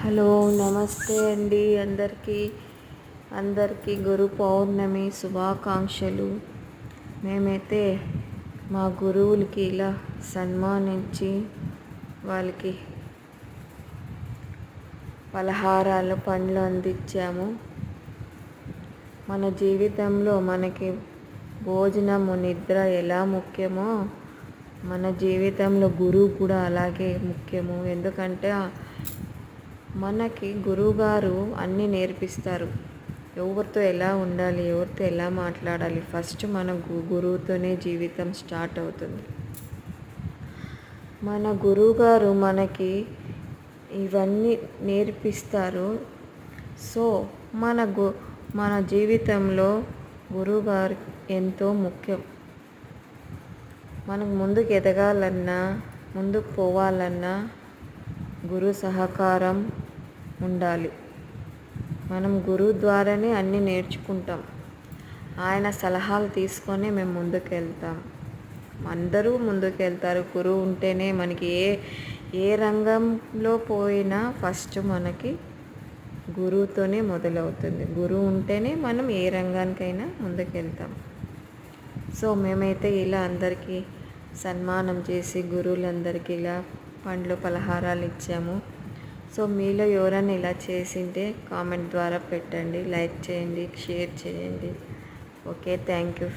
Hello నమస్తే అండి అందరికీ గురు పౌర్ణమి శుభాకాంక్షలు. మేమైతే మా గురువులకి ఇలా సన్మానించి వాళ్ళకి పలహారాలు పండ్లు అందించాము. మన జీవితంలో మనకి భోజనము నిద్ర ఎలా ముఖ్యమో మన జీవితంలో గురువు కూడా అలాగే ముఖ్యము. ఎందుకంటే మనకి గురువుగారు అన్నీ నేర్పిస్తారు. ఎవరితో ఎలా ఉండాలి, ఎవరితో ఎలా మాట్లాడాలి, ఫస్ట్ మన గురువుతోనే జీవితం స్టార్ట్ అవుతుంది. మన గురువుగారు మనకి ఇవన్నీ నేర్పిస్తారు. సో మన జీవితంలో గురువుగారు ఎంతో ముఖ్యం. మనకు ముందుకు ఎదగాలన్నా, ముందుకు పోవాలన్నా గురు సహకారం ఉండాలి. మనం గురువు ద్వారానే అన్నీ నేర్చుకుంటాం. ఆయన సలహాలు తీసుకొని మేము ముందుకు వెళ్తాం. అందరూ ముందుకు వెళ్తారు. గురువు ఉంటేనే మనకి ఏ రంగంలో పోయినా ఫస్ట్ మనకి గురువుతోనే మొదలవుతుంది. గురువు ఉంటేనే మనం ఏ రంగానికైనా ముందుకు వెళ్తాం. సో మేమైతే ఇలా అందరికీ సన్మానం చేసి గురువులందరికీ ఇలా పండ్లు పలహారాలు ఇచ్చాము. సో మీలో ఎవరైనా ఇలా చేసింటే కామెంట్ ద్వారా పెట్టండి, లైక్ చేయండి, షేర్ చేయండి. Okay, thank you friends.